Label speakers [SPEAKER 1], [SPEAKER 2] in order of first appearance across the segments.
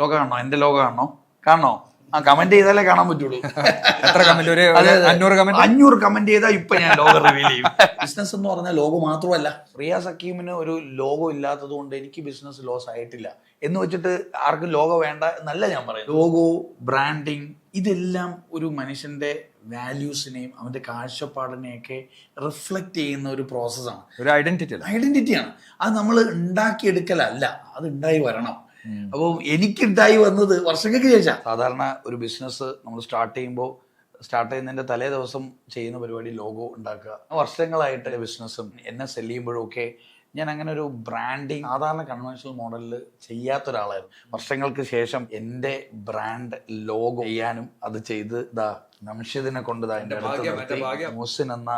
[SPEAKER 1] Logo കാണണോ? എന്റെ logo കാണണോ? കാണണോ? ആ കമന്റ് ചെയ്താലേ കാണാൻ പറ്റുള്ളൂ.
[SPEAKER 2] എത്ര കമന്റ്? ഒരു
[SPEAKER 1] 500 കമന്റ് ചെയ്താൽ ഇപ്പൊ ഞാൻ ലോഗോ റിവീൽ ചെയ്യും. ബിസിനസ് എന്ന് പറഞ്ഞാൽ ലോഗോ മാത്രമല്ല. റിയാസ് ഹക്കീമിന് ഒരു ലോഗോ ഇല്ലാത്തത് കൊണ്ട് എനിക്ക് ബിസിനസ് ലോസ് ആയിട്ടില്ല എന്ന് വെച്ചിട്ട് ആർക്കും ലോഗോ വേണ്ട എന്നല്ല ഞാൻ പറയുന്നത്. ലോഗോ, ബ്രാൻഡിങ്, ഇതെല്ലാം ഒരു മനുഷ്യന്റെ വാല്യൂസിനെയും അവന്റെ കാഴ്ചപ്പാടിനെയൊക്കെ റിഫ്ലക്ട് ചെയ്യുന്ന ഒരു പ്രോസസ്സാണ്.
[SPEAKER 2] ഒരു
[SPEAKER 1] ഐഡന്റിറ്റിയാണ്. അത് നമ്മൾ ഉണ്ടാക്കിയെടുക്കലല്ല, അത് ഉണ്ടായി വരണം. അപ്പോൾ എനിക്കുണ്ടായി വന്നത് വർഷങ്ങൾക്ക് ശേഷം. സാധാരണ ഒരു ബിസിനസ് നമ്മൾ സ്റ്റാർട്ട് ചെയ്യുന്നതിന്റെ തലേ ദിവസം ചെയ്യുന്ന പരിപാടി ലോഗോ ഉണ്ടാക്കുക. വർഷങ്ങളായിട്ട് ബിസിനസ്സും എന്നെ സെല് ചെയ്യുമ്പോഴും ഒക്കെ ഞാൻ അങ്ങനെ ഒരു ബ്രാൻഡിങ് സാധാരണ കൺവെൻഷണൽ മോഡലിൽ ചെയ്യാത്ത ഒരാളായിരുന്നു. വർഷങ്ങൾക്ക് ശേഷം എൻ്റെ ബ്രാൻഡ് ലോഗോ ചെയ്യാനും അത് ചെയ്ത് നംഷിദിനെ കൊണ്ട് മോസിൻ എന്ന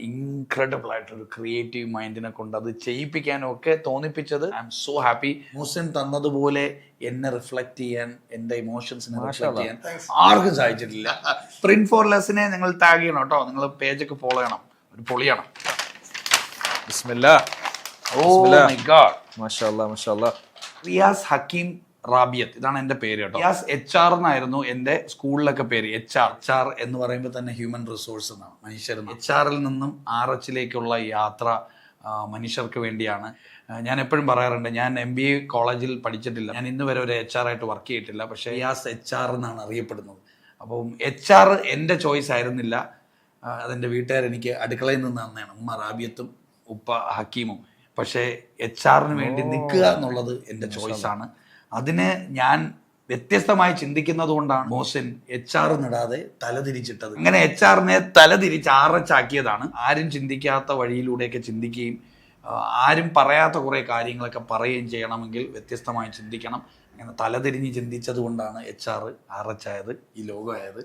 [SPEAKER 1] ഇൻക്രെഡിബിൾ ആയിട്ടൊരു ക്രിയേറ്റീവ് മൈൻഡിനെ കൊണ്ട് അത് ചെയ്യിപ്പിക്കാനും ഒക്കെ തോന്നിപ്പിച്ചത്. I'm so happy. Mohsin തന്നതുപോലെ എന്നെ റിഫ്ലക്ട് ചെയ്യാൻ, എന്റെ ഇമോഷൻസിനെ റിഫ്ലക്ട് ചെയ്യാൻ ആർക്കും സാധിച്ചിട്ടില്ല. പ്രിന്റ് ഫോർ ലെസ്സിനെ നിങ്ങൾ ടാഗ് ചെയ്യണം കേട്ടോ. നിങ്ങൾ പേജൊക്കെ ഫോളോ ചെയ്യണം. ഒരു പൊളിയാണ്. റിയാസ് ഹക്കീം റാബിയത്ത്, ഇതാണ് എന്റെ പേര് കേട്ടോ. റിയാസ് HR എന്നായിരുന്നു എന്റെ സ്കൂളിലൊക്കെ പേര്. HR എന്ന് പറയുമ്പോൾ തന്നെ ഹ്യൂമൻ റിസോഴ്സ് എന്നാണ്, മനുഷ്യർ. HR-ൽ നിന്നും RH-ലേക്കുള്ള യാത്ര മനുഷ്യർക്ക് വേണ്ടിയാണ്. ഞാൻ എപ്പോഴും പറയാറുണ്ട്, ഞാൻ MBA കോളേജിൽ പഠിച്ചിട്ടില്ല, ഞാൻ ഇന്ന് വരെ ഒരു HR ആയിട്ട് വർക്ക് ചെയ്തിട്ടില്ല. പക്ഷേ റിയാസ് HR എന്നാണ് അറിയപ്പെടുന്നത്. അപ്പം HR എൻ്റെ ചോയ്സ് ആയിരുന്നില്ല, അതെൻ്റെ വീട്ടുകാരെനിക്ക് അടുക്കളയിൽ നിന്ന് തന്നെയാണ്. ഉമ്മ റാബിയത്തും ഉപ്പ ഹക്കീമും. പക്ഷേ HR-ന് വേണ്ടി നിൽക്കുക എന്നുള്ളത് എൻ്റെ ചോയ്സാണ്. അതിന് ഞാൻ വ്യത്യസ്തമായി ചിന്തിക്കുന്നത് കൊണ്ടാണ് മോസിൻ HR നിടാതെ തലതിരിച്ചിട്ടത്. അങ്ങനെ HR-നെ തലതിരിച്ച് RH ആക്കിയതാണ്. ആരും ചിന്തിക്കാത്ത വഴിയിലൂടെയൊക്കെ ചിന്തിക്കുകയും ആരും പറയാത്ത കുറേ കാര്യങ്ങളൊക്കെ പറയുകയും ചെയ്യണമെങ്കിൽ വ്യത്യസ്തമായി ചിന്തിക്കണം. അങ്ങനെ തലതിരിഞ്ഞ് ചിന്തിച്ചത് കൊണ്ടാണ് HR RH ആയത്, ഈ ലോഗോ ആയത്.